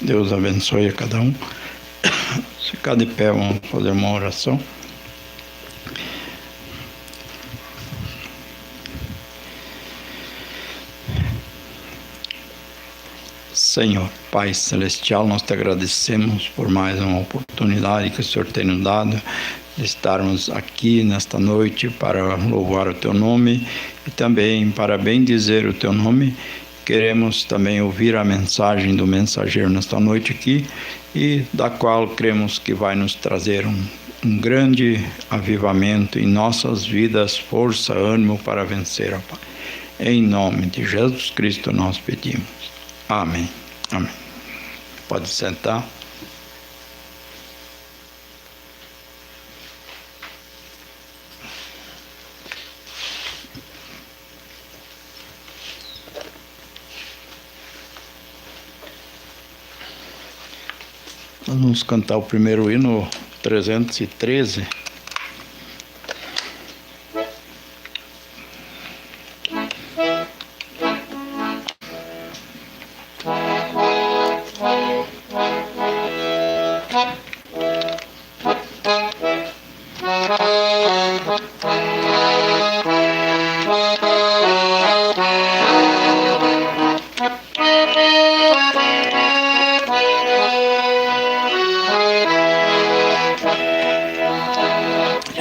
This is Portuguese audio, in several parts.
Deus abençoe a cada um. Se ficar de pé, vamos fazer uma oração. Senhor, Pai Celestial, nós te agradecemos por mais uma oportunidade que o Senhor tem nos dado de estarmos aqui nesta noite para louvar o Teu nome e também para bendizer o Teu nome. Queremos também ouvir a mensagem do mensageiro nesta noite aqui e da qual cremos que vai nos trazer um grande avivamento em nossas vidas, força, ânimo para vencer, ó Pai. Em nome de Jesus Cristo nós pedimos. Amém. Amém. Pode sentar. Nós vamos cantar o primeiro hino, 313.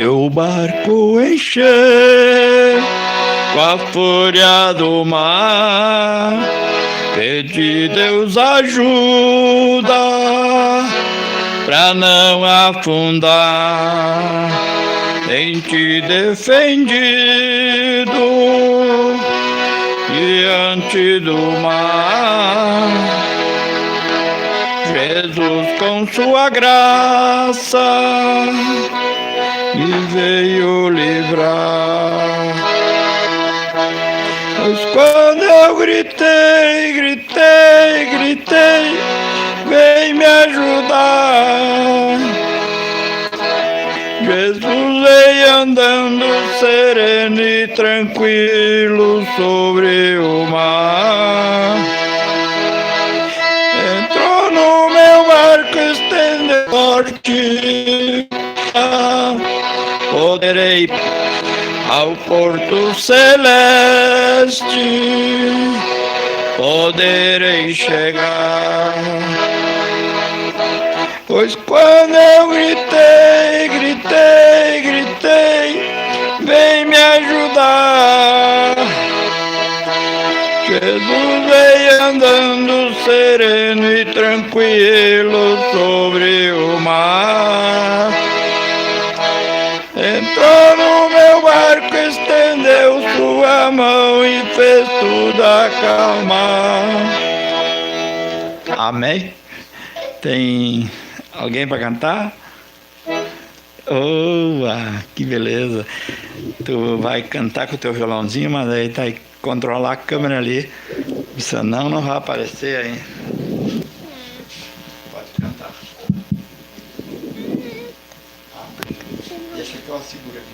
O barco encher com a fúria do mar, pedi Deus ajuda pra não afundar. Tem te defendido diante do mar. Jesus com sua graça me veio livrar. Mas quando eu gritei, vem me ajudar. Jesus veio andando sereno e tranquilo sobre o mar. Entrou no meu barco, estendeu forte. Poderei ao porto celeste, poderei chegar. Pois quando eu gritei, vem me ajudar. Jesus veio andando sereno e tranquilo sobre o mar. Entrou no meu barco, estendeu sua mão e fez tudo acalmar. Amém? Tem alguém para cantar? Oh, que beleza! Tu vai cantar com o teu violãozinho, mas aí tá aí controlar a câmera ali, senão não vai aparecer aí. Pode cantar. Deixa que eu seguro aqui.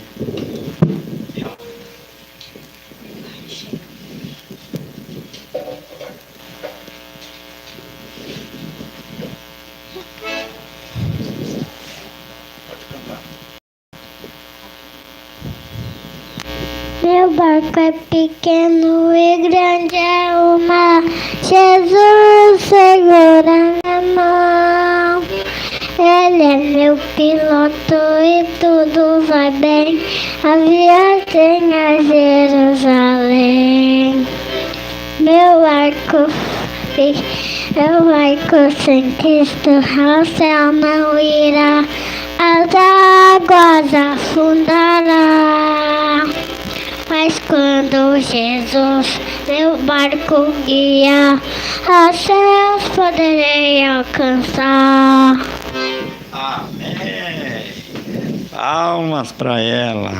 Meu barco é pequeno e grande é o mar. Jesus segura minha mão. Ele é meu piloto e tudo vai bem. A viagem a Jerusalém. Meu barco sem Cristo ao céu não irá. As águas afundará. Mas quando Jesus meu barco guia, aos céus poderei alcançar. Amém. Palmas para ela.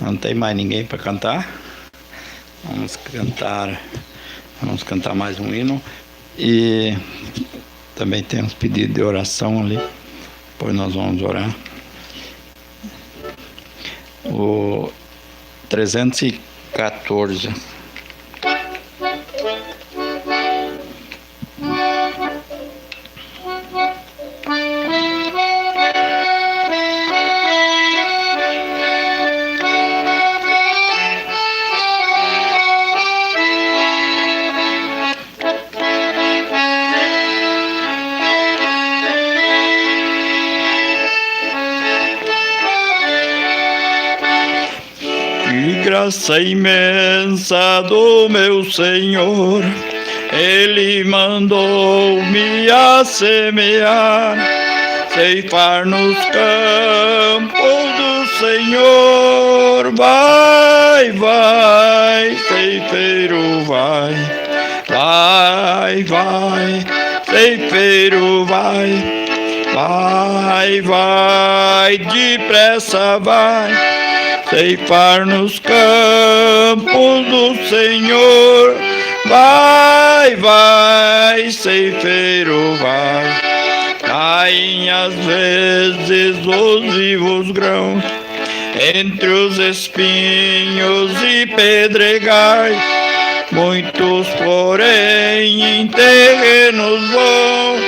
Não tem mais ninguém para cantar? Vamos cantar mais um hino. E também temos pedido de oração ali. Depois nós vamos orar. o 314. Que graça imensa do meu Senhor, Ele mandou-me a semear, ceifar nos campos do Senhor. Vai, vai, ceifeiro, vai, vai, vai, ceifeiro, vai, vai, vai, depressa vai, ceifar nos campos do Senhor. Vai, vai, ceifeiro, vai. Caem às vezes os vivos grãos entre os espinhos e pedregais, muitos, porém, em terrenos bons,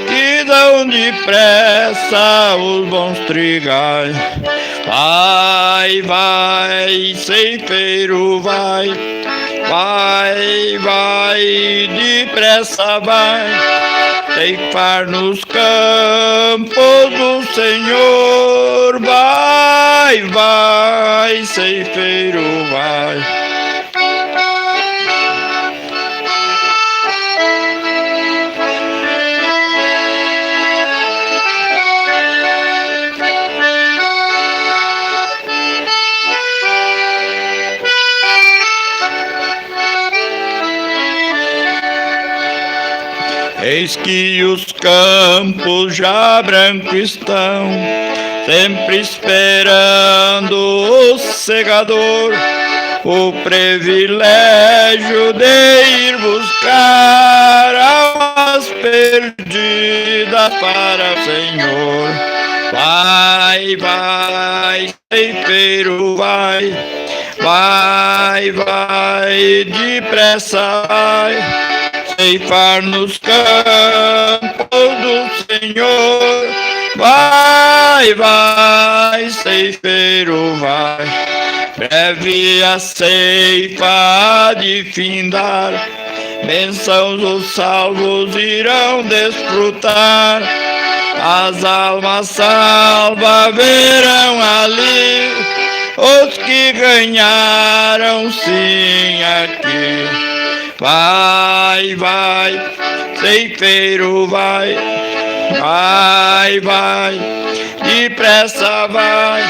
que dão depressa os bons trigais. Vai, vai, ceifeiro, vai, vai, vai, depressa vai, ceifar nos campos do Senhor. Vai, vai, ceifeiro, vai. Eis que os campos já brancos estão, sempre esperando o segador, o privilégio de ir buscar almas perdidas para o Senhor. Vai, vai, ceifeiro, vai, vai, vai, depressa vai, ceifar nos campos do Senhor. Vai, vai, ceifeiro, vai. Breve a ceifa de findar, bênçãos os salvos irão desfrutar. As almas salvas verão ali os que ganharam sim aqui. Vai, vai, ceifeiro, vai, vai, vai, depressa vai,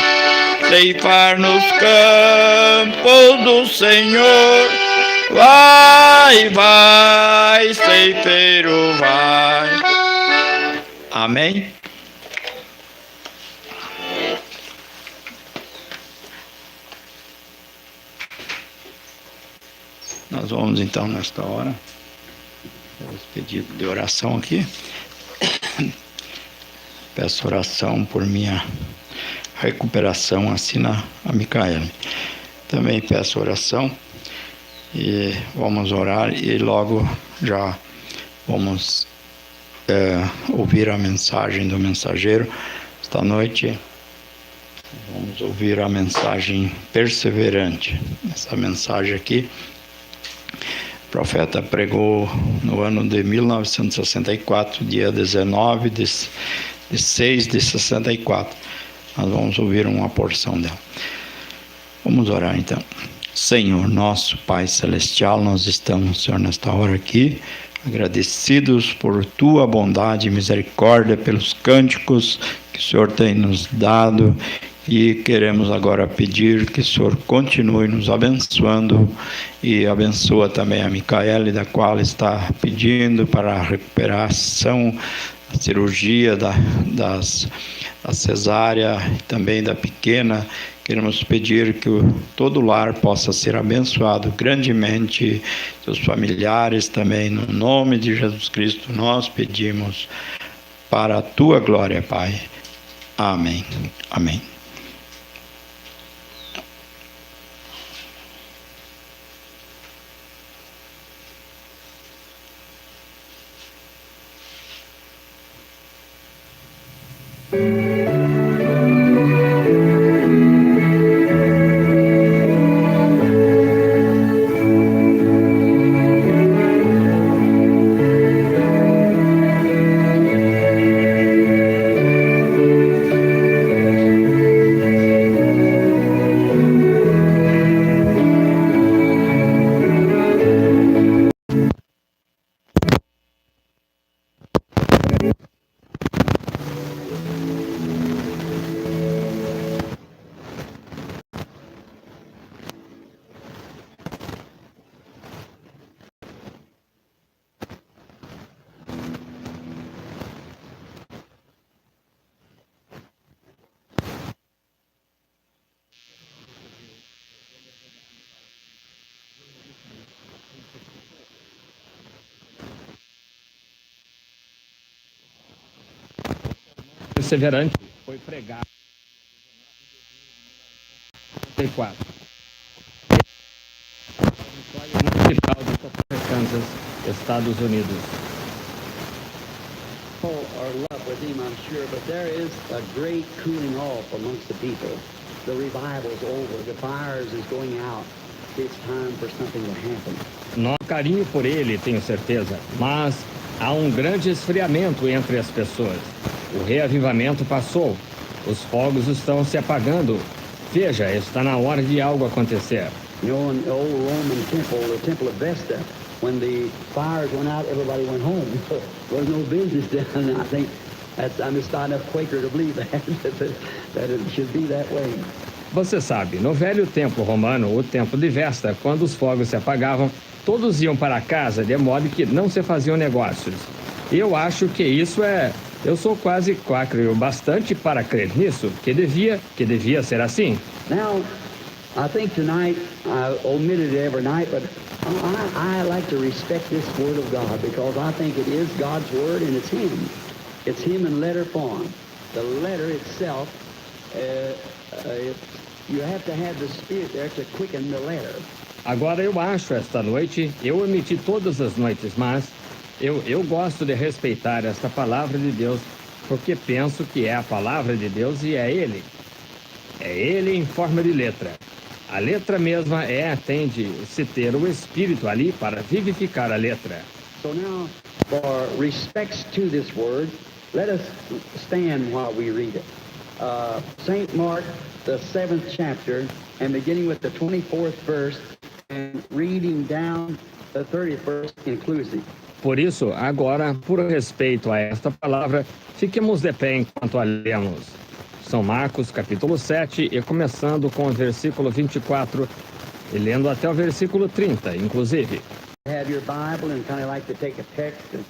ceifar nos campos do Senhor. Vai, vai, ceifeiro, vai. Amém? Nós vamos então nesta hora, pelos pedidos de oração aqui. Peço oração por minha recuperação, assina a Micaela. Também peço oração e vamos orar e logo já vamos ouvir a mensagem do mensageiro. Esta noite vamos ouvir a mensagem Perseverante. Essa mensagem aqui o profeta pregou no ano de 1964, dia 19 de 6 de 64. Nós vamos ouvir uma porção dela. Vamos orar então. Senhor, nosso Pai Celestial, nós estamos, Senhor, nesta hora aqui, agradecidos por Tua bondade e misericórdia, pelos cânticos que o Senhor tem nos dado. E queremos agora pedir que o Senhor continue nos abençoando e abençoa também a Micaele, da qual está pedindo para a recuperação, a cirurgia da cesárea, também da pequena. Queremos pedir que todo o lar possa ser abençoado grandemente, seus familiares também, no nome de Jesus Cristo, nós pedimos para a Tua glória, Pai. Amém. Amém. Perseverante foi pregado em 1994. Auditório Municipal de Kansas, Estados Unidos. Are love with him, I'm sure, but there is a great cooling off amongst the people. The revival's over. The fires is going out. It's time for something to happen. Não há carinho por ele, tenho certeza, mas há um grande esfriamento entre as pessoas. O reavivamento passou. Os fogos estão se apagando. Veja, está na hora de algo acontecer. You know, in the old Roman temple, the temple of Vesta, when the fires went out, everybody went home. There was no business down there. I think I'm just not enough Quaker to believe that it should be that way. Você sabe, no velho templo romano, o templo de Vesta, quando os fogos se apagavam, todos iam para casa, de modo que não se faziam negócios. E eu acho que isso é... Eu sou quase quaker o bastante para crer nisso, que devia ser assim. Now, I think tonight, I omitted it every night, but I like to respect this Word of God because I think it is God's Word and it's Him. It's Him in letter form. The letter itself, you have to have the Spirit there to quicken the letter. Agora eu acho, esta noite, eu omiti todas as noites, mas eu gosto de respeitar esta palavra de Deus, porque penso que é a palavra de Deus e é Ele. É Ele em forma de letra. A letra mesma tem de se ter o Espírito ali para vivificar a letra. So now, for respects to this Word, let us stand while we read it. St. Mark, the 7th chapter, and beginning with the 24th verse, and reading down the 31st inclusive. Por isso, agora, por respeito a esta palavra, fiquemos de pé enquanto a lemos. São Marcos, capítulo 7, e começando com o versículo 24, e lendo até o versículo 30, inclusive. Have your Bible and kind of like to take a text and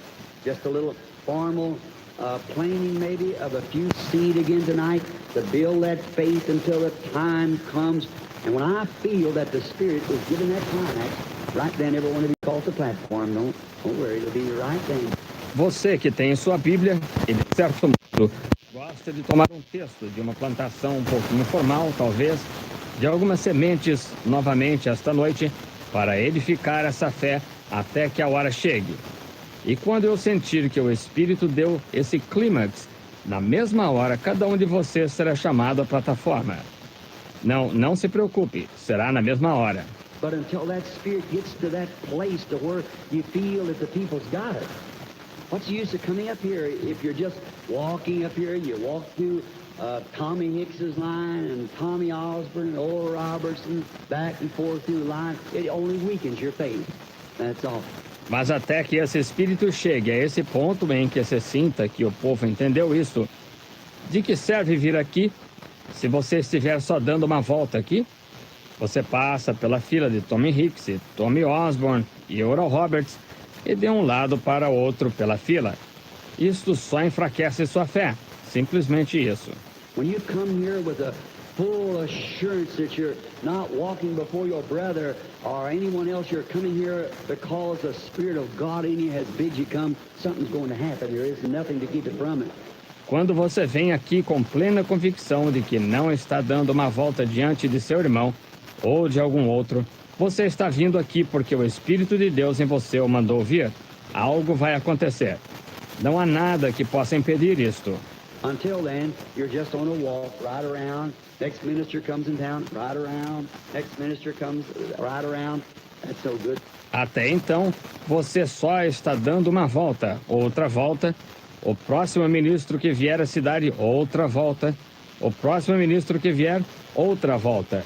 just a little formal planning maybe of a few seed again tonight to build that faith until the time comes. And when I feel that the Spirit is giving that climax, right then everyone will be called to the platform. Don't worry, it'll be the right thing. Você que tem sua Bíblia e, de certo modo, gosta de tomar um texto de uma plantação um pouco informal, talvez, de algumas sementes novamente esta noite, para edificar essa fé até que a hora chegue. E quando eu sentir que o Espírito deu esse clímax, na mesma hora, cada um de vocês será chamado à plataforma. Não se preocupe, será na mesma hora. But until that Spirit gets to that place to where you feel that the people's got it. What's the use of coming up here if you're just walking up here? You walk through Tommy Hicks's line and Tommy Osborne and Oral Robertson back and forth through the line. It only weakens your faith. That's all. Mas até que esse Espírito chegue a esse ponto em que se sinta que o povo entendeu isso, de que serve vir aqui se você estiver só dando uma volta aqui? Você passa pela fila de Tommy Hicks, Tommy Osborne e Oral Roberts e de um lado para o outro pela fila. Isto só enfraquece sua fé. Simplesmente isso. When you come here with a full assurance that you're not walking before your brother or anyone else, you're coming here because the Spirit of God in you has bid you come, something's going to happen. There is nothing to keep it from it. Quando você vem aqui com plena convicção de que não está dando uma volta diante de seu irmão ou de algum outro, você está vindo aqui porque o Espírito de Deus em você o mandou vir. Algo vai acontecer. Não há nada que possa impedir isto. Until then, you're just on a walk right around. Next minister comes in town, right around. Next minister comes right around. That's so good. Até então, você só está dando uma volta, outra volta. O próximo ministro que vier à cidade, outra volta. O próximo ministro que vier, outra volta.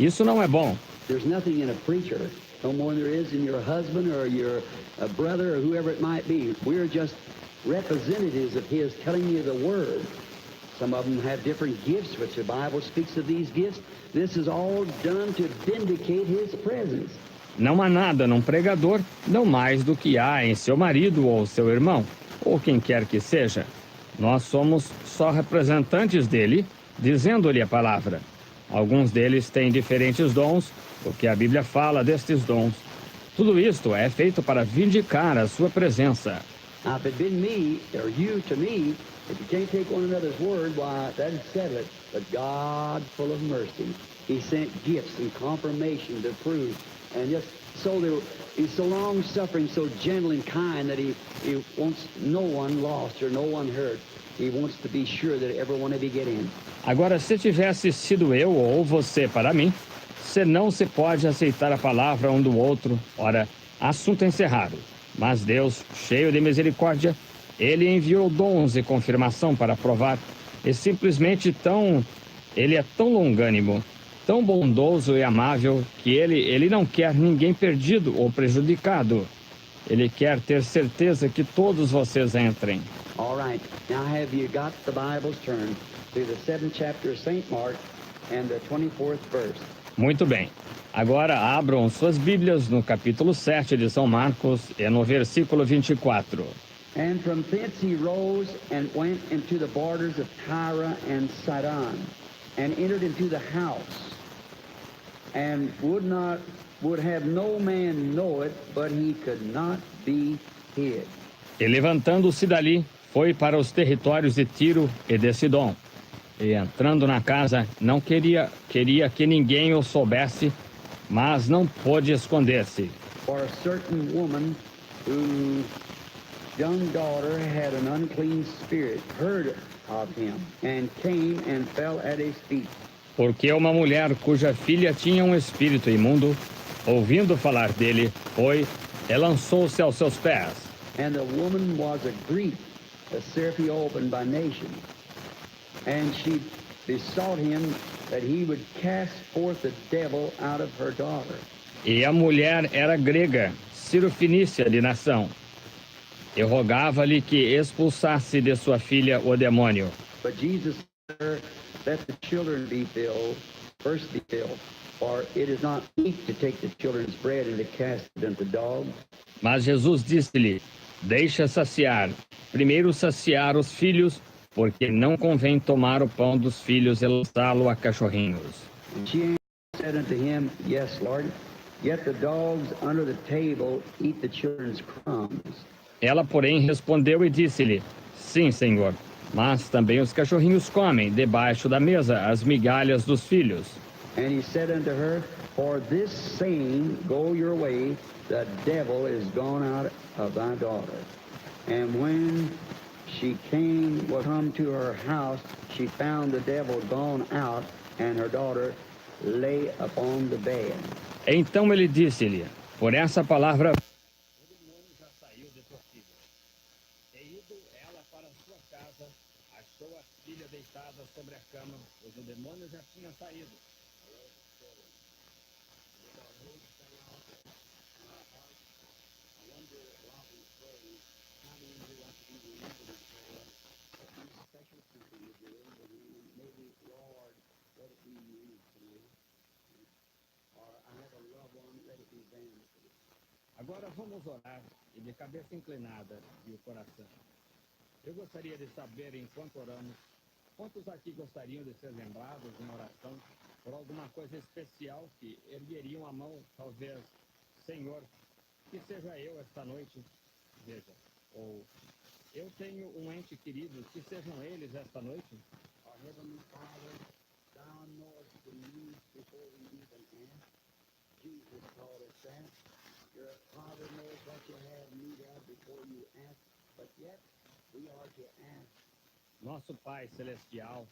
Isso não é bom. There's nothing in a preacher, no more than there is in your husband or your brother or whoever it might be. We're just representatives of His telling you the Word. Some of them have different gifts, which the Bible speaks of these gifts. This is all done to vindicate His presence. Não há nada num pregador, não mais do que há em seu marido ou seu irmão, ou quem quer que seja. Nós somos só representantes dele, dizendo-lhe a palavra. Alguns deles têm diferentes dons, porque a Bíblia fala destes dons. Tudo isto é feito para vindicar a sua presença. Now, if it been me, or you to me, if you can't take one another's word, why, that'd settle it. But God, full of mercy, He sent gifts and confirmation to prove. And just so He's so long-suffering, so gentle and kind that he wants no one lost or no one hurt. He wants to be sure that everyone will get in. Agora, se tivesse sido eu ou você para mim, você não se pode aceitar a palavra um do outro. Ora, assunto encerrado. Mas Deus, cheio de misericórdia, Ele enviou dons e confirmação para provar. E simplesmente Ele é tão longânimo, tão bondoso e amável, que ele não quer ninguém perdido ou prejudicado. Ele quer ter certeza que todos vocês entrem. All right. Now have you got the Bibles turned to the 7th chapter of St. Mark and the 24th verse? Muito bem. Agora abram suas Bíblias no capítulo 7 de São Marcos e no versículo 24. And from thence he rose and went into the borders of Tyre and Sidon, and entered into the house, and would have no man know it, but he could not be hid. E levantando-se dali, foi para os territórios de Tiro e de Sidom. E entrando na casa, não queria que ninguém o soubesse, mas não pôde esconder-se. For a certain woman whose young daughter had an unclean spirit heard of him, and came and fell at his feet. Porque uma mulher cuja filha tinha um espírito imundo, ouvindo falar dele, foi e lançou-se aos seus pés. And the woman was a Greek, a Serapioban by nation. And she besought him that he would cast forth the devil out of her daughter. E a mulher era grega, cirofenícia de nação. E rogava-lhe que expulsasse de sua filha o demônio. But Jesus said to her, let the children be filled, first be filled, for it is not meet to take the children's bread and to cast it unto dogs. Mas Jesus disse-lhe, deixa saciar, primeiro saciar os filhos, porque não convém tomar o pão dos filhos e lançá-lo a cachorrinhos. And she said unto him, yes, Lord, yet the dogs under the table eat the children's crumbs. Ela, porém, respondeu e disse-lhe, sim, Senhor, mas também os cachorrinhos comem debaixo da mesa as migalhas dos filhos. And he said unto her, for this saying, go your way, the devil is gone out of thy daughter. And when she come to her house, she found the devil gone out, and her daughter lay upon the bed. Então ele disse-lhe, por essa palavra, o demônio já saiu de tua filha. E ido ela para sua casa, achou a filha deitada sobre a cama, pois o demônio já tinha saído. Agora vamos orar, e de cabeça inclinada e o coração. Eu gostaria de saber, enquanto oramos, quantos aqui gostariam de ser lembrados em oração por alguma coisa especial que ergueriam a mão, talvez, Senhor, que seja eu esta noite, veja, ou eu tenho um ente querido, que sejam eles esta noite. Our Heavenly Father, thou knowest the needs before we even ask. Jesus taught us that. Your Father knows what you have need of before you ask, but yet we are to ask. Nosso Pai Celestial,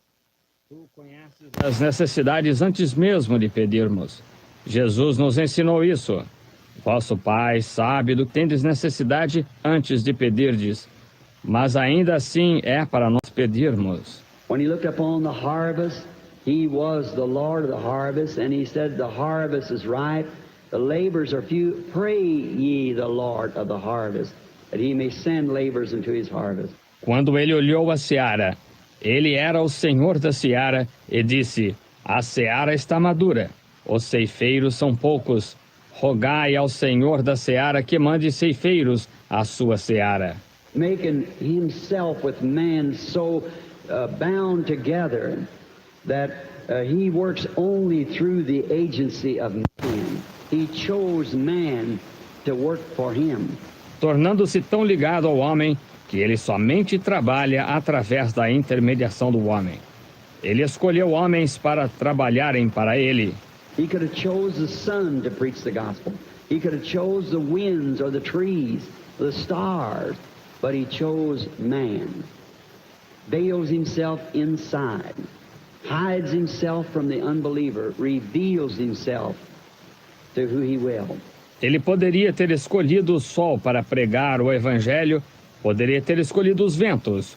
Tu conheces as necessidades antes mesmo de pedirmos. Jesus nos ensinou isso. Vosso Pai sabe do que tendes necessidade antes de pedirdes, mas ainda assim é para nós pedirmos. When he looked upon the harvest, he was the Lord of the harvest, and he said, the harvest is ripe, the labors are few. Pray ye the Lord of the harvest, that he may send labors into his harvest. Quando ele olhou a seara, ele era o Senhor da seara e disse, a seara está madura, os ceifeiros são poucos. Rogai ao Senhor da seara que mande ceifeiros à sua seara. Making himself with man so bound together that he works only through the agency of man. He chose man to work for him. tornando-se tão ligado ao homem que ele somente trabalha através da intermediação do homem. Ele escolheu homens para trabalharem para ele. He could have chose the sun to preach the gospel. He could have chose the winds or the trees, the stars, but he chose man. Veils himself inside, hides himself from the unbeliever, reveals himself to who he will. Ele poderia ter escolhido o sol para pregar o evangelho, poderia ter escolhido os ventos.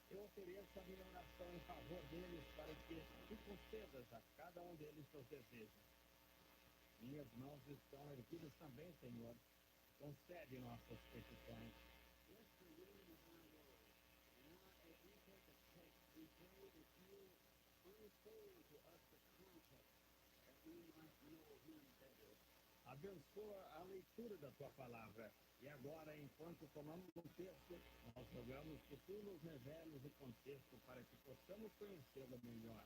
Eu ofereço a minha oração em favor deles para que tu concedas a cada um deles seus desejos. Minhas mãos estão erguidas também, Senhor. Concede nossas petições. Abençoa a leitura da tua palavra. E agora, enquanto tomamos o texto, nós rogamos que tu nos reveles o contexto para que possamos conhecê-lo melhor.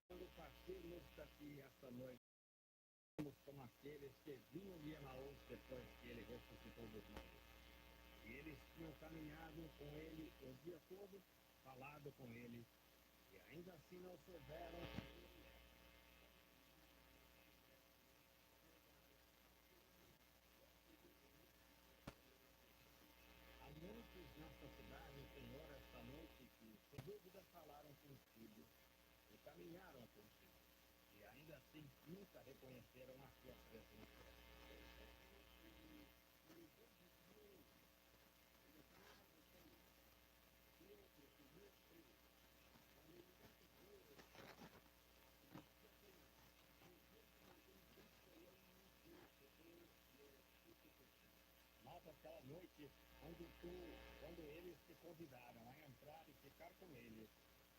Quando partirmos daqui esta noite, como aqueles que vinham de Emaús depois que ele ressuscitou dos mortos. E eles tinham caminhado com ele o dia todo, falado com ele, e ainda assim não souberam. Há muitos nesta cidade, Senhor, esta noite, que sem dúvida falaram contigo e caminharam contigo, e ainda assim nunca reconheceram a tua presença. Mas aquela noite, quando eles te convidaram a entrar e ficar com eles,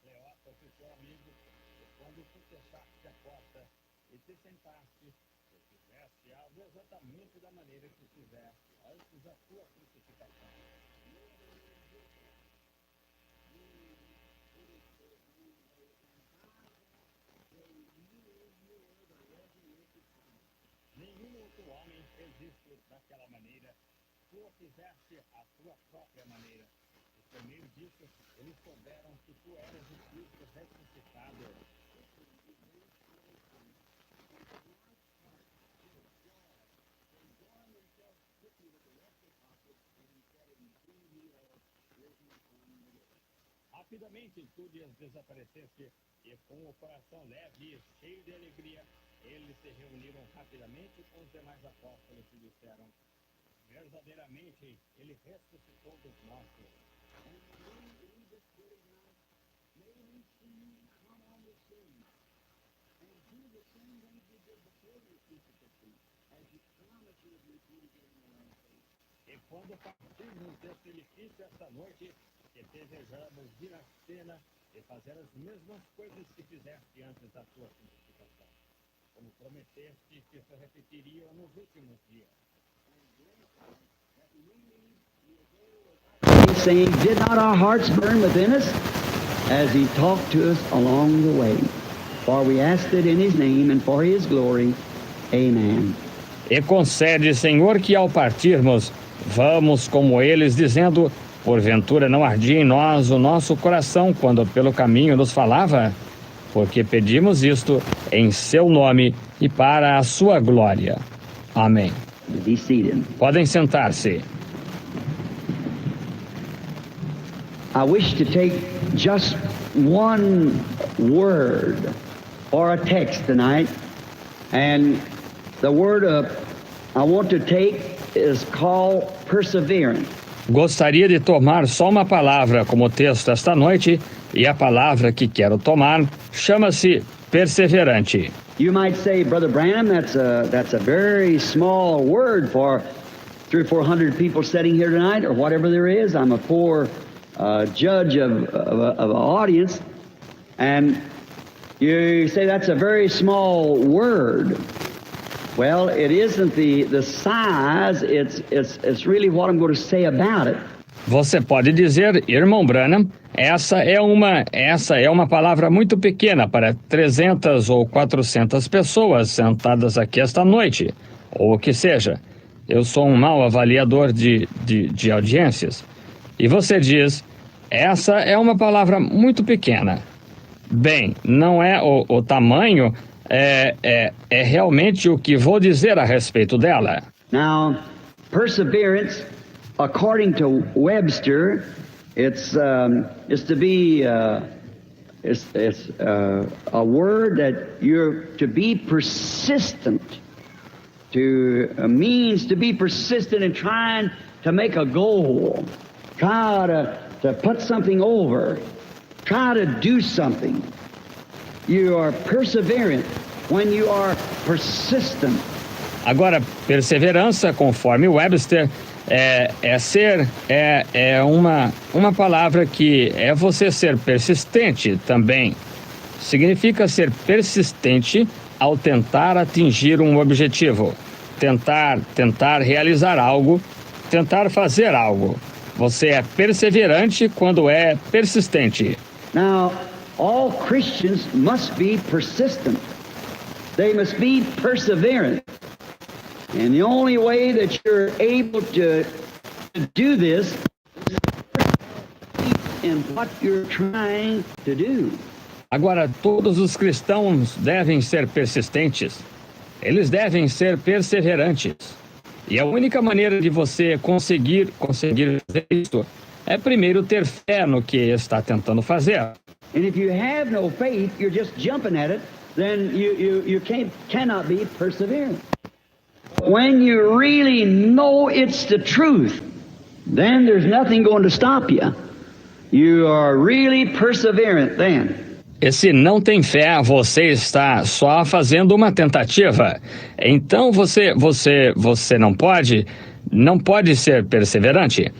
Cleópatra, teu amigo, e quando tu fechaste a porta e te sentaste, tu fizeste algo exatamente da maneira que fizeste antes da tua crucificação. Nenhum outro homem fez isso daquela maneira. Tu o fizeste à tua própria maneira. E por meio disso, eles souberam que tu eras o Cristo ressuscitado. Rapidamente tu lhes desapareceste, e com o coração leve e cheio de alegria, eles se reuniram rapidamente com os demais apóstolos e disseram: verdadeiramente, ele ressuscitou dos mortos. As you promised you would repeat again in the land. Quando partirmos deste edifício esta noite, que desejamos vir à cena e fazer as mesmas coisas que fizeste antes da tua santificação, como prometeste que se repetiriam nos últimos dias. He's saying, did not our hearts burn within us as he talked to us along the way? For we asked it in his name and for his glory. Amen. E concede, Senhor, que ao partirmos, vamos como eles, dizendo, porventura não ardia em nós o nosso coração quando pelo caminho nos falava? Porque pedimos isto em seu nome e para a sua glória. Amém. Be seated. Podem sentar-se. I wish to take just one word or a text tonight, and the word I want to take is called Perseverante. Gostaria de tomar só uma palavra como texto esta noite, e a palavra que quero tomar chama-se Perseverante. You might say, Brother Branham, that's a very small word for 300 or 400 people sitting here tonight, or whatever there is. I'm a poor judge of an audience, and you say that's a very small word. Well, it isn't the size, it's really what I'm going to say about it. Você pode dizer, irmão Branham, essa é uma palavra muito pequena para 300 ou 400 pessoas sentadas aqui esta noite, ou o que seja. Eu sou um mau avaliador de audiências. E você diz, essa é uma palavra muito pequena. Bem, não é o tamanho, é realmente o que vou dizer a respeito dela. Now, perseverance, according to Webster, it's to be it's a word that you're to be persistent. Means to be persistent in trying to make a goal, try to put something over, try to do something. You are perseverant when you are persistent. Agora, perseverança, conforme Webster, é uma palavra que é você ser persistente também. Significa ser persistente ao tentar atingir um objetivo, tentar realizar algo, tentar fazer algo. Você é perseverante quando é persistente. Now, all Christians must be persistent. They must be perseverant. And the only way that you're able to do this is in what you're trying to do. Agora, todos os cristãos devem ser persistentes. Eles devem ser perseverantes. E a única maneira de você conseguir fazer isso é primeiro ter fé no que está tentando fazer. And if you have no faith, you're just jumping at it, then you cannot be perseverant. When you really know it's the truth, then there's nothing going to stop you. You are really perseverant then. E se não tem fé, você está só fazendo uma tentativa. Então você não pode ser perseverante.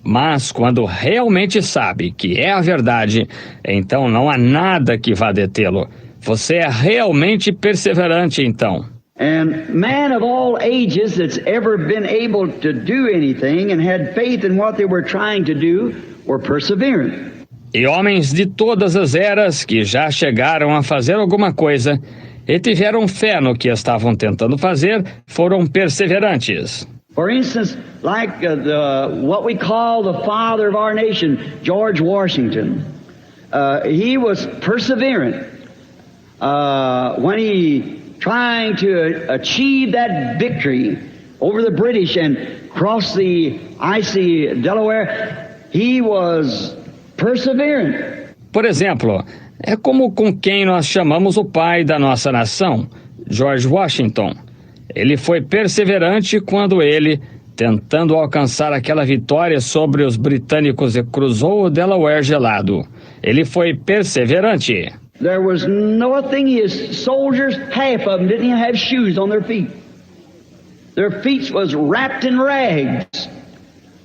Mas quando realmente sabe que é a verdade, então não há nada que vá detê-lo. Você é realmente perseverante, então. And man of all ages that's ever been able to do anything and had faith in what they were trying to do were perseverant. E homens de todas as eras que já chegaram a fazer alguma coisa e tiveram fé no que estavam tentando fazer, foram perseverantes. For instance, like what we call the father of our nation, George Washington, he was perseverant when he trying to achieve that victory over the British and cross the icy Delaware. He was perseverant. Por exemplo, é como com quem nós chamamos o pai da nossa nação, George Washington. Ele foi perseverante quando ele, tentando alcançar aquela vitória sobre os britânicos e cruzou o Delaware gelado. Ele foi perseverante. There was nothing his soldiers, half of them didn't even have shoes on their feet. Their feet was wrapped in rags.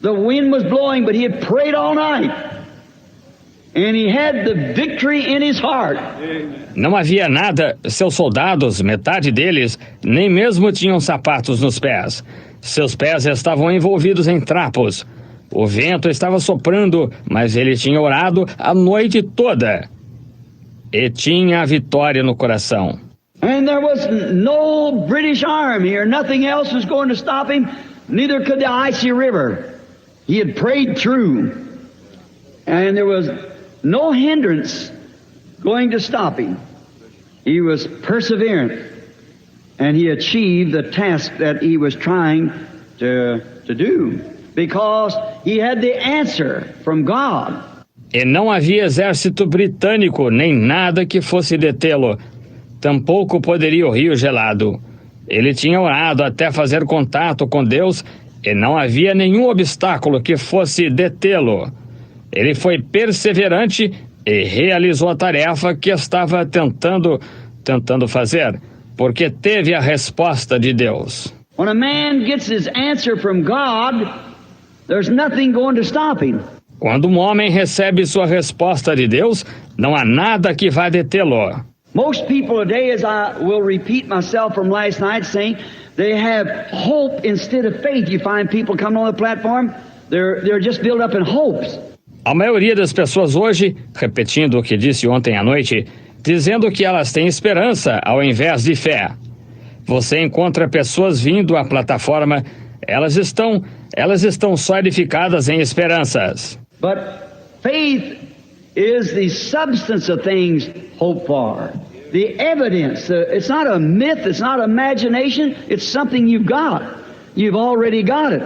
The wind was blowing, but he had prayed all night. And he had the victory in his heart. Não havia nada, seus soldados, metade deles, nem mesmo tinham sapatos nos pés. Seus pés estavam envolvidos em trapos. O vento estava soprando, mas ele tinha orado a noite toda. E tinha a vitória no coração. And there was no British army or nothing else was going to stop him, neither could the icy river. He had prayed through, and there was no hindrance going to stop him. He was perseverant, and he achieved the task that he was trying to do, because he had the answer from God. E não havia exército britânico, nem nada que fosse detê-lo. Tampouco poderia o rio gelado. Ele tinha orado até fazer contato com Deus e não havia nenhum obstáculo que fosse detê-lo. Ele foi perseverante e realizou a tarefa que estava tentando fazer, porque teve a resposta de Deus. When a man gets his answer from God, there's nothing going to stop him. Quando um homem recebe sua resposta de Deus, não há nada que vá detê-lo. Most people today, as I will repeat myself from last night, saying they have hope instead of faith. You find people coming on the platform, they're just built up in hopes. A maioria das pessoas hoje, repetindo o que disse ontem à noite, dizendo que elas têm esperança ao invés de fé. Você encontra pessoas vindo à plataforma, elas estão só edificadas em esperanças. But faith is the substance of things hoped for. The evidence. It's not a myth, it's not imagination, it's something you've got. You've already got it.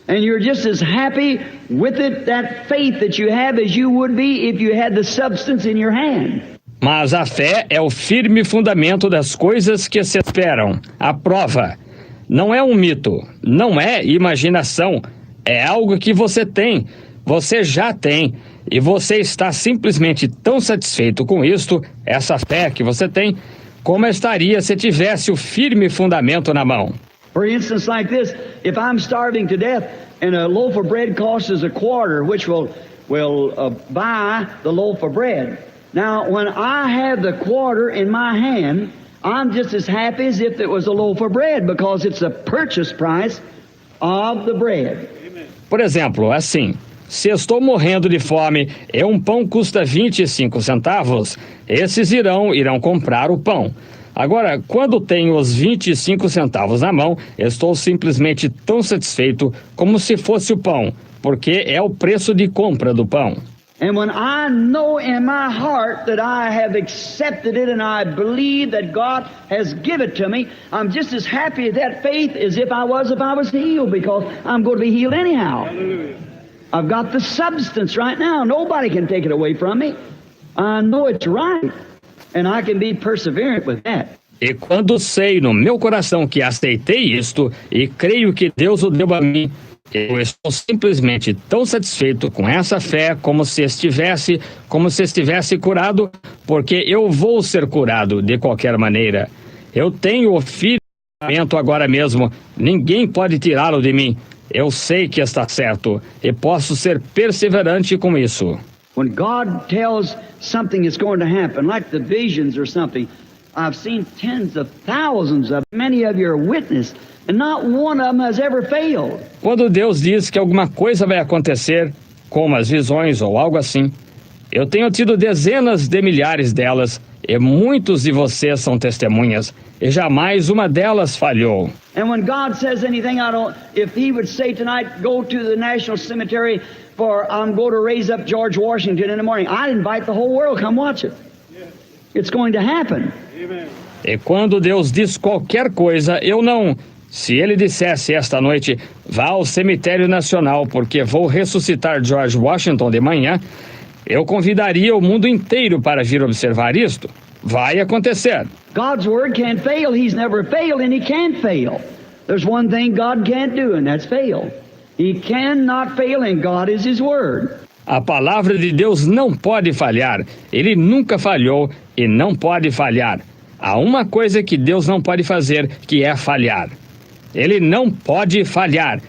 And you're just as happy with it, that faith that you have, as you would be if you had the substance in your hand. Mas a fé é o firme fundamento das coisas que se esperam, a prova. Não é um mito, não é imaginação, é algo que você tem, você já tem, e você está simplesmente tão satisfeito com isto, essa fé que você tem, como estaria se tivesse o firme fundamento na mão. For instance, like this, if I'm starving to death and a loaf of bread costs us a quarter, which will buy the loaf of bread. Now, when I have the quarter in my hand, I'm just as happy as if it was a loaf of bread, because it's the purchase price of the bread. Por exemplo, assim, se estou morrendo de fome e um pão custa 25 centavos, esses irão comprar o pão. Agora, quando tenho os 25 centavos na mão, estou simplesmente tão satisfeito como se fosse o pão, porque é o preço de compra do pão. And when I know in my heart that I have accepted it and I believe that God has given it to me, I'm just as happy at that faith as if I was healed, because I'm going to be healed anyhow. Hallelujah. I've got the substance right now. Nobody can take it away from me. I know it's right, and I can be perseverant with that. E quando sei no meu coração que aceitei isto e creio que Deus o deu a mim, eu estou simplesmente tão satisfeito com essa fé como se estivesse curado, porque eu vou ser curado de qualquer maneira. Eu tenho o firmamento agora mesmo, ninguém pode tirá-lo de mim. Eu sei que está certo e posso ser perseverante com isso. When God tells something is going to happen, like the visions or something, I've seen tens of thousands of many of you are witness, and not one of them has ever failed. Quando Deus diz que alguma coisa vai acontecer, como as visões ou algo assim, eu tenho tido dezenas de milhares delas, e muitos de vocês são testemunhas, e jamais uma delas falhou. And when God says anything, if He would say tonight, go to the National Cemetery, for I'm going to raise up George Washington in the morning, I'd invite the whole world, come watch it. It's going to happen. Amen. E quando Deus diz qualquer coisa, eu não. Se Ele dissesse esta noite, vá ao cemitério nacional, porque vou ressuscitar George Washington de manhã, eu convidaria o mundo inteiro para vir observar isto. Vai acontecer. God's word can't fail. He's never failed, and He can't fail. There's one thing God can't do, and that's fail. He cannot fail, and God is His word. A palavra de Deus não pode falhar. Ele nunca falhou e não pode falhar. Há uma coisa que Deus não pode fazer, que é falhar. Ele não pode falhar.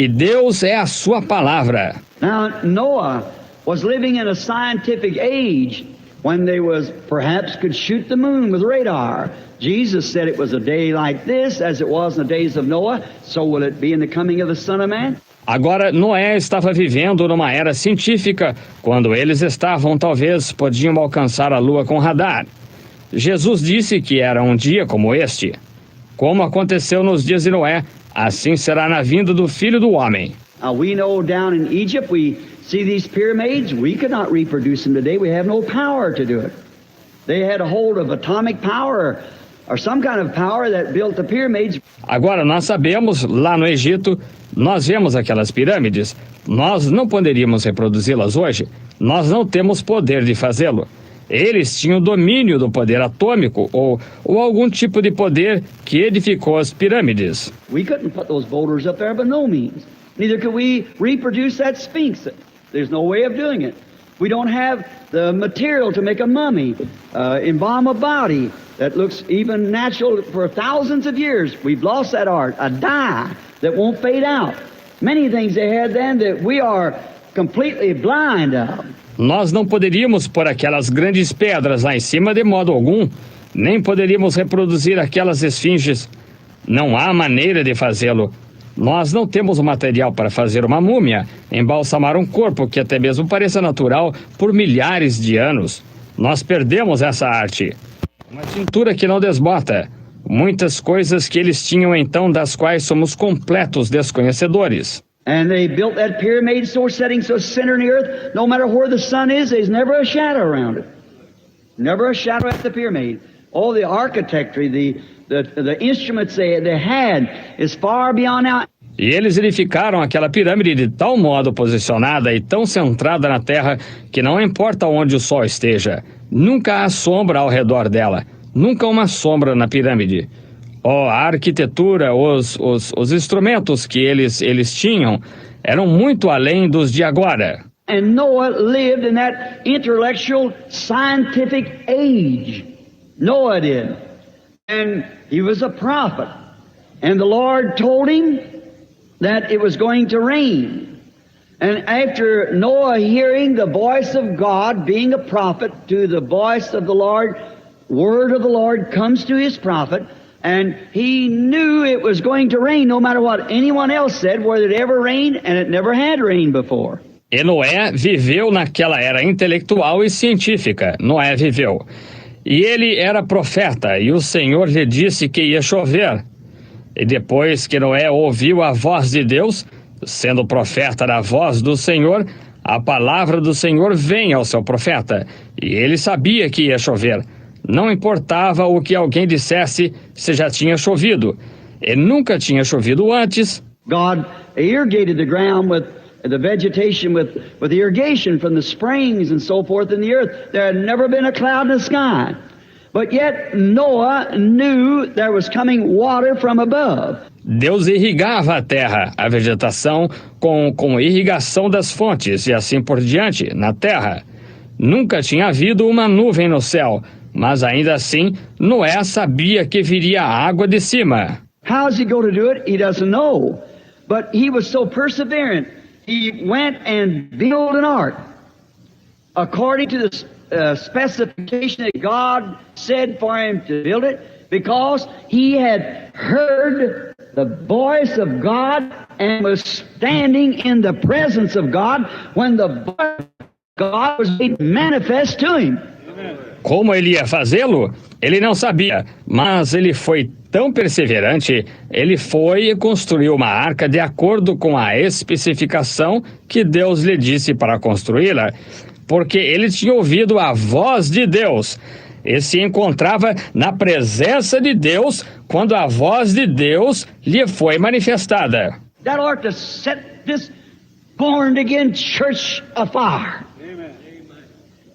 e Deus é a sua palavra. Now, Noah was living in a scientific age when they perhaps could shoot the moon with radar. Jesus said it was a day like this, as it was in the days of Noah, so will it be in the coming of the Son of Man. Agora, Noé estava vivendo numa era científica, quando eles podiam alcançar a lua com radar. Jesus disse que era um dia como este. Como aconteceu nos dias de Noé, assim será na vinda do Filho do Homem. We know down in Egypt, we see these pyramids. We could not reproduce them today. We have no power to do it. They had a hold of atomic power or some kind of power that built the pyramids. Agora, nós sabemos, lá no Egito, nós vemos aquelas pirâmides. Nós não poderíamos reproduzi-las hoje. Nós não temos poder de fazê-lo. Eles tinham domínio do poder atômico ou algum tipo de poder que edificou as pirâmides. We couldn't put those boulders up there by no means. Neither could we reproduce that Sphinx. There's no way of doing it. We don't have the material to make a mummy, embalm a body that looks even natural for thousands of years. We've lost that art. A dye that won't fade out. Many things they had then that we are completely blind of. Nós não poderíamos pôr aquelas grandes pedras lá em cima de modo algum, nem poderíamos reproduzir aquelas esfinges. Não há maneira de fazê-lo. Nós não temos o material para fazer uma múmia, embalsamar um corpo que até mesmo pareça natural por milhares de anos. Nós perdemos essa arte. Uma tintura que não desbota. Muitas coisas que eles tinham então, das quais somos completos desconhecedores. And they built that pyramid setting so center in the earth, no matter where the sun is, there's never a shadow around it. Never a shadow at the pyramid. All the architecture, the instruments they had is far beyond now. E eles edificaram aquela pirâmide de tal modo posicionada e tão centrada na terra que não importa onde o sol esteja, nunca há sombra ao redor dela, nunca uma sombra na pirâmide. A arquitetura, os instrumentos que eles tinham eram muito além dos de agora. And Noah lived in that intellectual, scientific age. Noah did. And he was a prophet. And the Lord told him that it was going to rain. And after Noah hearing the voice of God, being a prophet, to the voice of the Lord, word of the Lord comes to his prophet, and he knew it was going to rain no matter what anyone else said, whether it ever rained, and it never had rained before. E Noé viveu naquela era intelectual e científica. Noé viveu. E ele era profeta, e o Senhor lhe disse que ia chover. E depois que Noé ouviu a voz de Deus, sendo profeta da voz do Senhor, a palavra do Senhor vem ao seu profeta, e ele sabia que ia chover. Não importava o que alguém dissesse, se já tinha chovido. E nunca tinha chovido antes. God irrigated the ground with the vegetation with irrigation from the springs and so forth in the earth. There had never been a cloud in the sky. But yet Noah knew there was coming water from above. Deus irrigava a terra, a vegetação, com irrigação das fontes e assim por diante, na terra. Nunca tinha havido uma nuvem no céu, mas ainda assim, Noé sabia que viria água de cima. How's he going to do it? He doesn't know. But he was so perseverant. He went and built an ark according to the specification that God said for him to build it, because he had heard the voice of God and was standing in the presence of God when the voice of God was made manifest to him. Como ele ia fazê-lo? Ele não sabia, mas ele foi tão perseverante, ele foi e construiu uma arca de acordo com a especificação que Deus lhe disse para construí-la, porque ele tinha ouvido a voz de Deus e se encontrava na presença de Deus quando a voz de Deus lhe foi manifestada. That ought to set this born-again church afire.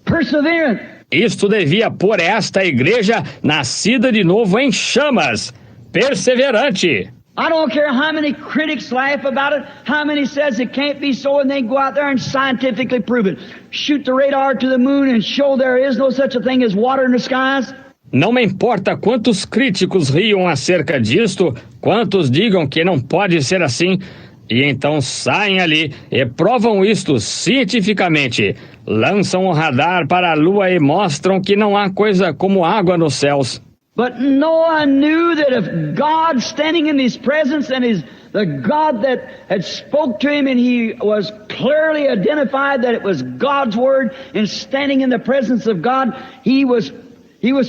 Perseverant. Isto devia pôr esta igreja nascida de novo em chamas, perseverante. I don't care how many critics laugh about it, how many says it can't be so, and they go out there and scientifically prove it. Shoot the radar to the moon and show there is no such a thing as water in the skies. Não me importa quantos críticos riam acerca disto, quantos digam que não pode ser assim. E então saem ali e provam isto cientificamente. Lançam o radar para a lua e mostram que não há coisa como água nos céus. But Noah knew that if God standing in his presence and the God that had spoke to him, and he was clearly identified that it was God's word, and standing in the presence of God, he was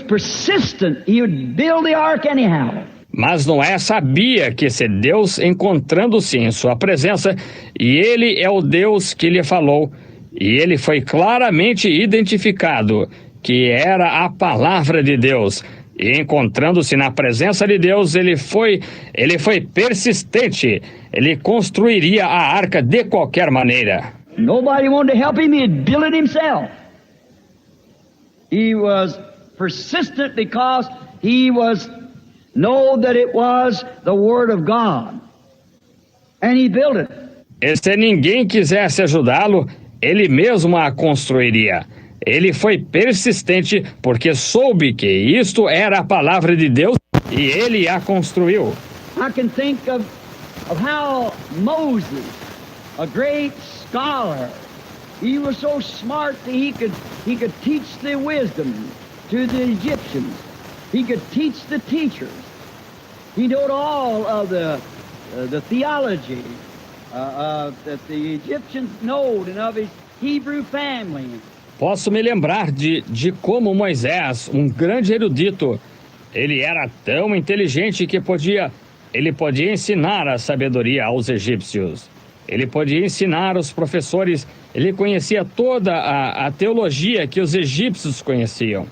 persistent. He would build the ark anyhow. Mas Noé sabia que se Deus encontrando-se em sua presença, e ele é o Deus que lhe falou, e ele foi claramente identificado que era a palavra de Deus. E encontrando-se na presença de Deus, ele foi persistente. Ele construiria a arca de qualquer maneira. Nobody wanted to help him, he'd build it himself. He was persistent because he know that it was the word of God. And he built it. E se ninguém quisesse ajudá-lo, ele mesmo a construiria. Ele foi persistente porque soube que isto era a palavra de Deus e ele a construiu. I can think of how Moses, a great scholar, he was so smart that he could teach the wisdom to the Egyptians. He could teach the teachers. He knew all of the theology that the Egyptians knowed and of his Hebrew family. Posso me lembrar de como Moisés, um grande erudito, ele era tão inteligente que ele podia ensinar a sabedoria aos egípcios. Ele podia ensinar os professores, ele conhecia toda a teologia que os egípcios conheciam,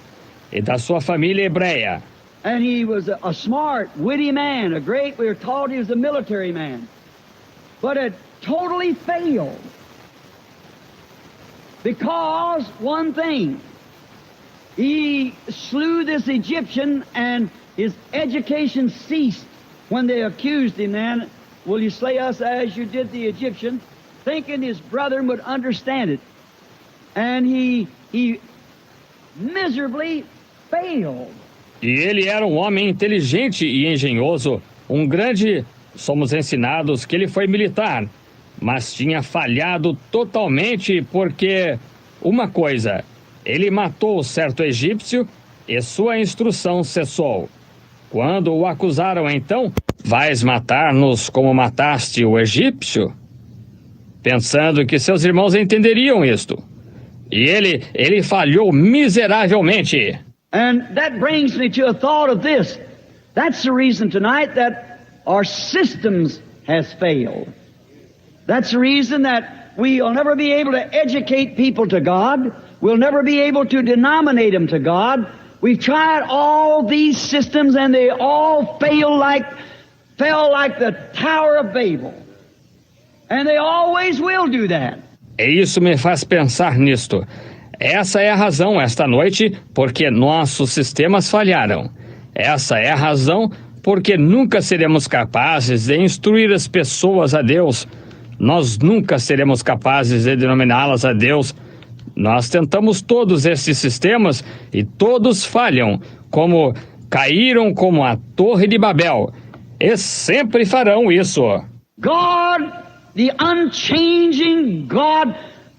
e da sua família hebreia. And he was a smart, witty man, we were taught he was a military man, but had totally failed. Because one thing, he slew this Egyptian and his education ceased when they accused him. Then, will you slay us as you did the Egyptian? Thinking his brethren would understand it. And he miserably failed. E ele era um homem inteligente e engenhoso, somos ensinados que ele foi militar, mas tinha falhado totalmente porque, uma coisa, ele matou certo egípcio e sua instrução cessou. Quando o acusaram então, vais matar-nos como mataste o egípcio? Pensando que seus irmãos entenderiam isto. E ele falhou miseravelmente. And that brings me to a thought of this. That's the reason tonight that our systems has failed. That's the reason that we'll never be able to educate people to God. We'll never be able to denominate them to God. We've tried all these systems and they all fell like the Tower of Babel. And they always will do that. E isso me faz pensar nisto. Essa é a razão esta noite porque nossos sistemas falharam. Essa é a razão porque nunca seremos capazes de instruir as pessoas a Deus. Nós nunca seremos capazes de denominá-las a Deus. Nós tentamos todos esses sistemas e todos falham, caíram como a Torre de Babel. E sempre farão isso. God, the unchanging God,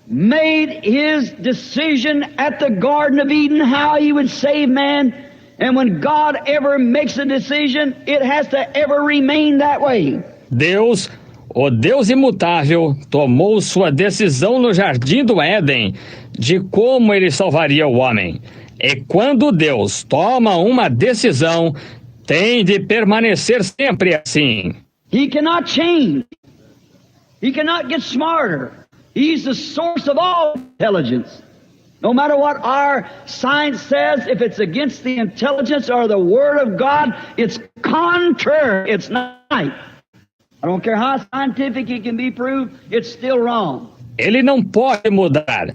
made his decision at the Garden of Eden how he would save man. And when God ever makes a decision, it has to ever remain that way. Deus, o Deus imutável, tomou sua decisão no Jardim do Éden de como ele salvaria o homem. E quando Deus toma uma decisão, tem de permanecer sempre assim. He cannot change. He cannot get smarter. He's the source of all intelligence. No matter what our science says, if it's against the intelligence or the Word of God, it's contrary. It's not right. I don't care how scientific it can be proved, it's still wrong. Ele não pode mudar.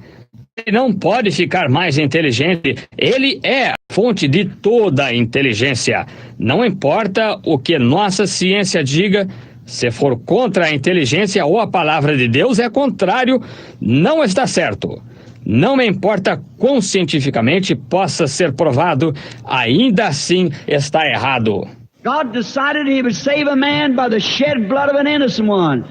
Ele não pode ficar mais inteligente. Ele é a fonte de toda a inteligência. Não importa o que nossa ciência diga, se for contra a inteligência ou a palavra de Deus, é contrário, não está certo. Não me importa quão cientificamente possa ser provado, ainda assim está errado. God decided he would save a man by the shed blood of an innocent one.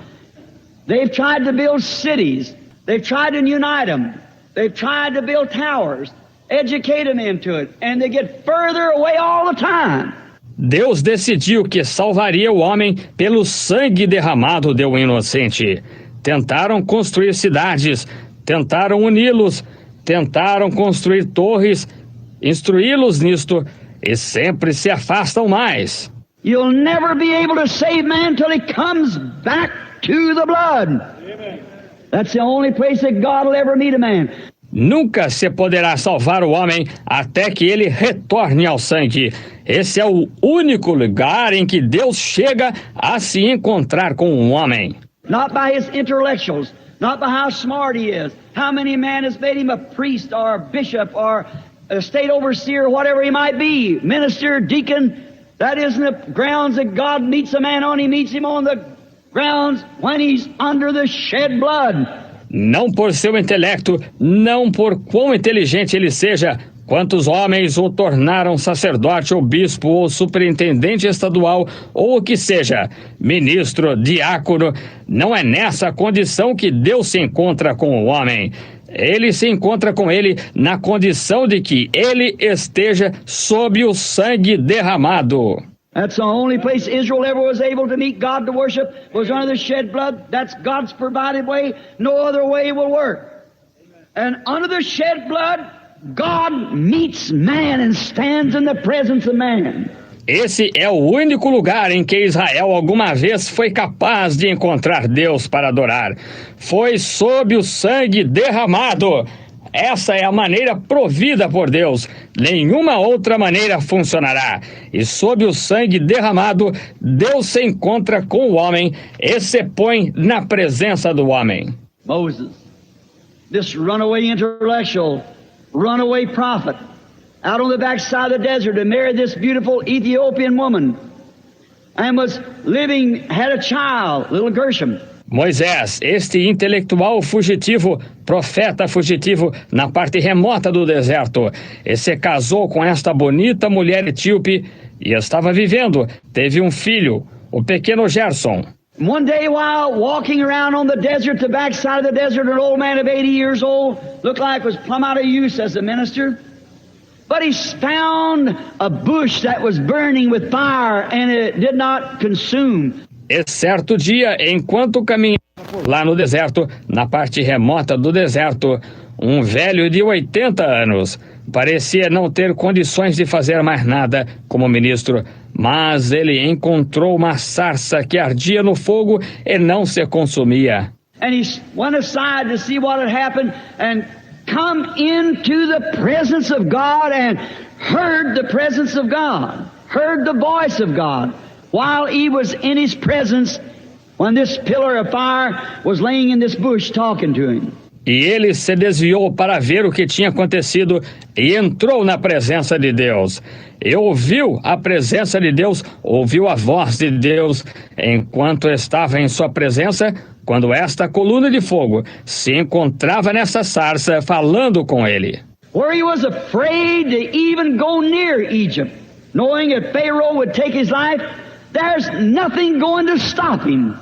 They've tried to build cities. They've tried to unite them. They've tried to build towers, educate them into it, and they get further away all the time. Deus decidiu que salvaria o homem pelo sangue derramado de um inocente. Tentaram construir cidades, tentaram uni-los, tentaram construir torres, instruí-los nisto, e sempre se afastam mais. You'll never be able to save man till he comes back to the blood. Amen. That's the only place that God will ever meet a man. Nunca se poderá salvar o homem até que ele retorne ao sangue. Esse é o único lugar em que Deus chega a se encontrar com um homem. Not by his intellectuals, not by how smart he is, how many man has made him a priest or a bishop or a state overseer, whatever he might be, minister, deacon. That isn't the grounds that God meets a man on. He meets him on the grounds when he's under the shed blood. Não por seu intelecto, não por quão inteligente ele seja, quantos homens o tornaram sacerdote ou bispo ou superintendente estadual ou o que seja, ministro, diácono, não é nessa condição que Deus se encontra com o homem. Ele se encontra com ele na condição de que ele esteja sob o sangue derramado. That's the only place Israel ever was able to meet God to worship, was under the shed blood. That's God's provided way. No other way will work. And under the shed blood, God meets man and stands in the presence of man. Esse é o único lugar em que Israel alguma vez foi capaz de encontrar Deus para adorar. Foi sob o sangue derramado. Essa é a maneira provida por Deus. Nenhuma outra maneira funcionará. E sob o sangue derramado, Deus se encontra com o homem e se põe na presença do homem. Moses, this runaway intellectual, runaway prophet, out on the backside of the desert and married this beautiful Ethiopian woman and was living, had a child, little Gershom. Moisés, este intelectual fugitivo, profeta fugitivo, na parte remota do deserto, e se casou com esta bonita mulher etíope e estava vivendo, teve um filho, o pequeno Gerson. One day while walking around on the desert, the backside of the desert, an old man of 80 years old, looked like was plumb out of use as a minister, but he found a bush that was burning with fire and it did not consume. E certo dia, enquanto caminhava por lá no deserto, na parte remota do deserto, um velho de 80 anos parecia não ter condições de fazer mais nada como ministro, mas ele encontrou uma sarça que ardia no fogo e não se consumia. And he went aside to see what had happened and come into the presence of God and heard the presence of God, heard the voice of God. While he was in his presence, when this pillar of fire was laying in this bush talking to him. E ele se desviou para ver o que tinha acontecido e entrou na presença de Deus. E ouviu a presença de Deus, ouviu a voz de Deus, enquanto estava em sua presença, quando esta coluna de fogo se encontrava nessa sarça falando com ele. Where he was afraid to even go near Egypt, knowing that Pharaoh would take his life. There's nothing going to stop him.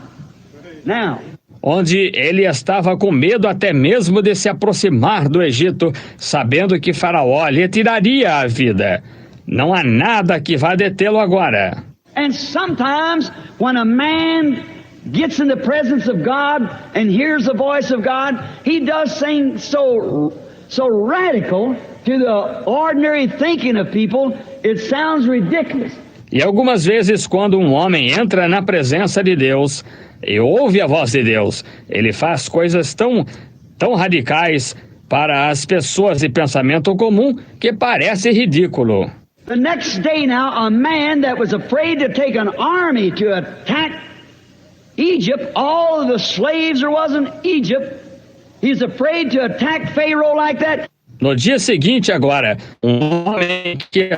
Now. Onde ele estava com medo até mesmo de se aproximar do Egito, sabendo que Faraó lhe tiraria a vida. Não há nada que vá detê-lo agora. And sometimes when a man gets in the presence of God and hears the voice of God, he does things so radical to the ordinary thinking of people, it sounds ridiculous. E algumas vezes, quando um homem entra na presença de Deus e ouve a voz de Deus, ele faz coisas tão radicais para as pessoas de pensamento comum que parece ridículo. The next day now, a man that was afraid to take an army to attack Egypt, all of the slaves there was in Egypt, he's afraid to attack Pharaoh like that. No dia seguinte agora, um homem que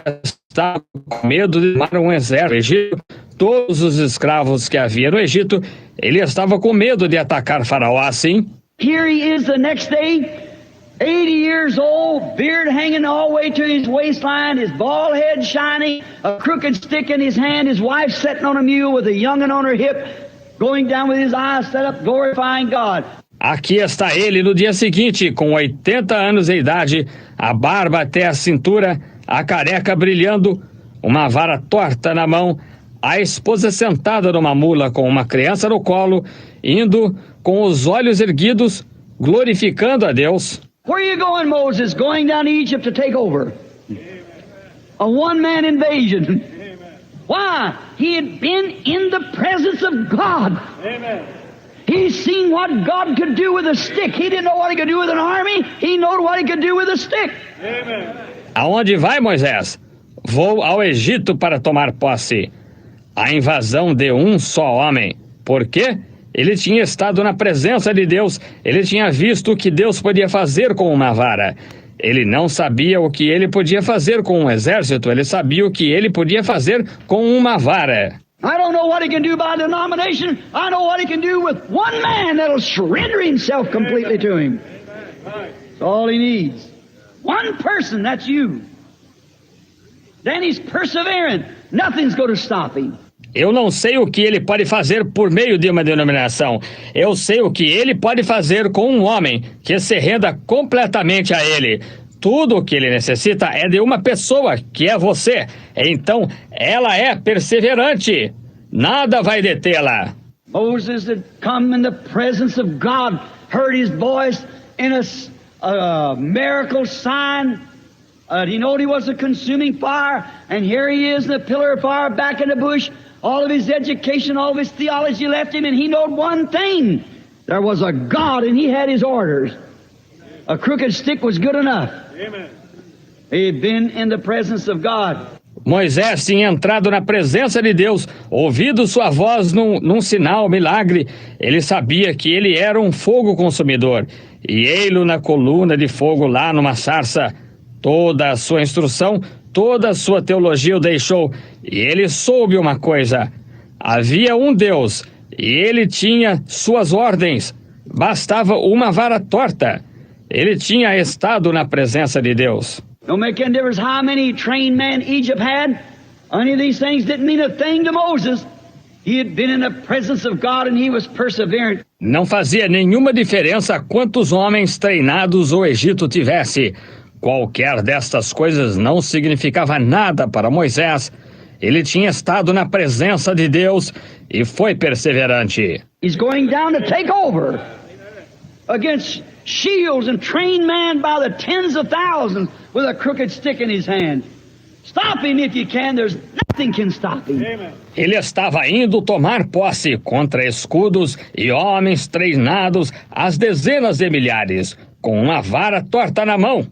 estava com medo de tomar um exército no Egito, todos os escravos que havia no Egito, ele estava com medo de atacar Faraó assim. Here he is the next day, 80 years old, beard hanging all the way to his waistline, his bald head shining, a crooked stick in his hand, his wife sitting on a mule with a young'un on her hip, going down with his eyes set up, glorifying God. Aqui está ele no dia seguinte, com 80 anos de idade, a barba até a cintura, a careca brilhando, uma vara torta na mão, a esposa sentada numa mula com uma criança no colo, indo com os olhos erguidos, glorificando a Deus. Where are you going, Moses? Going down to Egypt to take over. A one-man invasion. Why? He had been in the presence of God. Amen. He's seen what God could do with a stick. He didn't know what he could do with an army. He knew what he could do with a stick. Amen. Aonde vai, Moisés? Vou ao Egito para tomar posse. A invasão de um só homem. Por quê? Ele tinha estado na presença de Deus. Ele tinha visto o que Deus podia fazer com uma vara. Ele não sabia o que ele podia fazer com um exército. Ele sabia o que ele podia fazer com uma vara. I don't know what he can do by denomination. I know what he can do with one man that'll surrender himself completely to him. That's all he needs. One person, that's you. Then he's persevering. Nothing's going to stop him. Eu não sei o que ele pode fazer por meio de uma denominação. Eu sei o que ele pode fazer com um homem que se renda completamente a ele. Tudo o que ele necessita é de uma pessoa, que é você. Então, ela é perseverante. Nada vai detê-la. Moses had come in the presence of God, heard his voice in a miracle sign. He knew he was a consuming fire, and here he is in the pillar of fire back in the bush. All of his education, all of his theology left him, and he knew one thing. There was a God, and he had his orders. A crooked stick was good enough. Amen. He had been in the presence of God. Moisés tinha entrado na presença de Deus, ouvido sua voz num sinal, milagre. Ele sabia que ele era um fogo consumidor. E ei-lo na coluna de fogo lá numa sarça. Toda a sua instrução, toda a sua teologia o deixou. E ele soube uma coisa. Havia um Deus, e ele tinha suas ordens. Bastava uma vara torta. Ele tinha estado na presença de Deus. Don't make any difference how many trained men Egypt had. Any of these things didn't mean a thing to Moses. He had been in the presence of God and he was perseverant. Não fazia nenhuma diferença quantos homens treinados o Egito tivesse. Qualquer destas coisas não significava nada para Moisés. Ele tinha estado na presença de Deus e foi perseverante. He's going down to take over against shields and trained men by the tens of thousands with a crooked stick in his hand. Stop him if you can. There's nothing can stop him. Amen. Ele estava indo tomar posse contra escudos e homens treinados às dezenas de milhares, com uma vara torta na mão.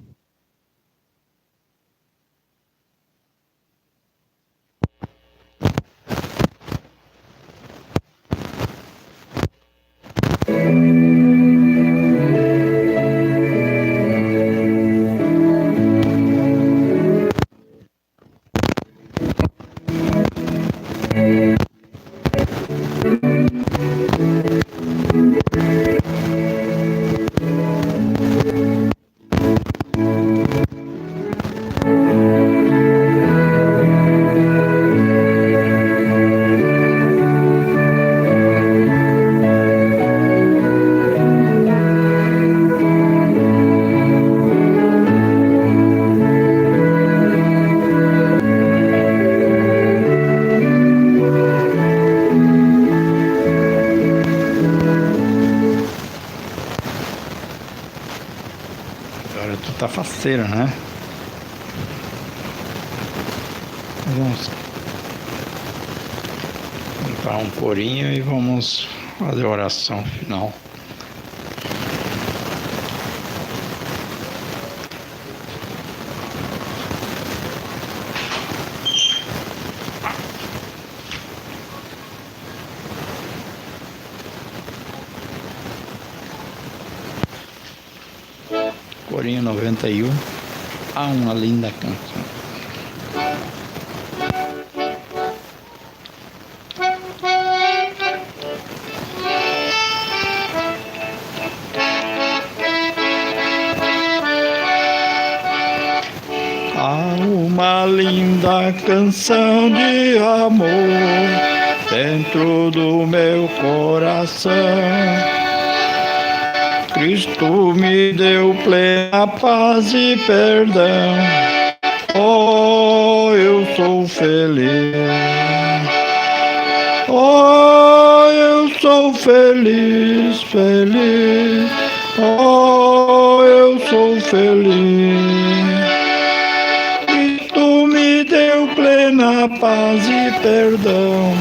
Agora tu tá faceiro, né? Vamos limpar um corinho e vamos fazer a oração final. Corinho 91, há uma linda canção. Há uma linda canção de amor dentro do meu coração. Cristo me deu plena paz e perdão. Oh, eu sou feliz. Oh, eu sou feliz, feliz. Oh, eu sou feliz. Cristo me deu plena paz e perdão.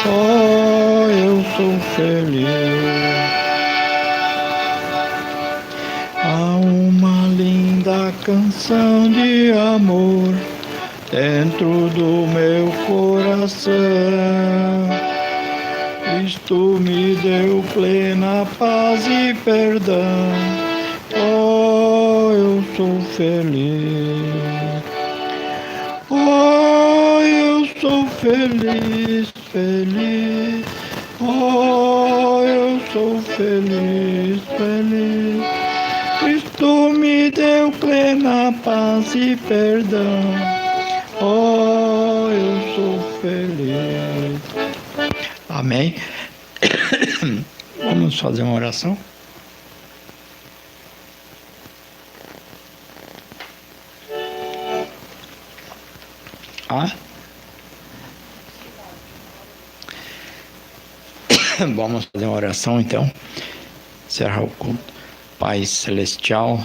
Oh, eu sou feliz. Há uma linda canção de amor dentro do meu coração. Cristo me deu plena paz e perdão. Oh, eu sou feliz. Oh, eu sou feliz, feliz. Oh, eu sou feliz, feliz. Cristo me deu plena paz e perdão. Oh, eu sou feliz. Amém. Vamos fazer uma oração? Vamos fazer uma oração então. Encerrar o culto. Pai Celestial,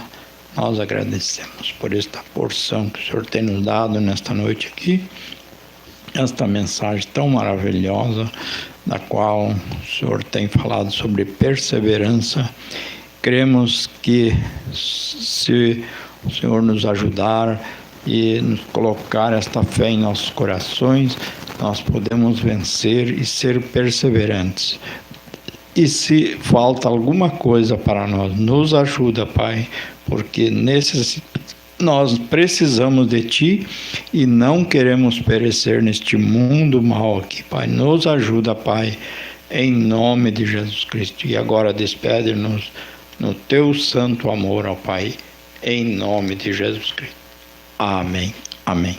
nós agradecemos por esta porção que o Senhor tem nos dado nesta noite aqui. Esta mensagem tão maravilhosa, da qual o Senhor tem falado sobre perseverança. Cremos que se o Senhor nos ajudar e nos colocar esta fé em nossos corações, nós podemos vencer e ser perseverantes. E se falta alguma coisa para nós, nos ajuda, Pai, porque nós precisamos de Ti e não queremos perecer neste mundo mal aqui, Pai. Nos ajuda, Pai, em nome de Jesus Cristo. E agora despede-nos no Teu santo amor, ó Pai, em nome de Jesus Cristo. Amém. Amém.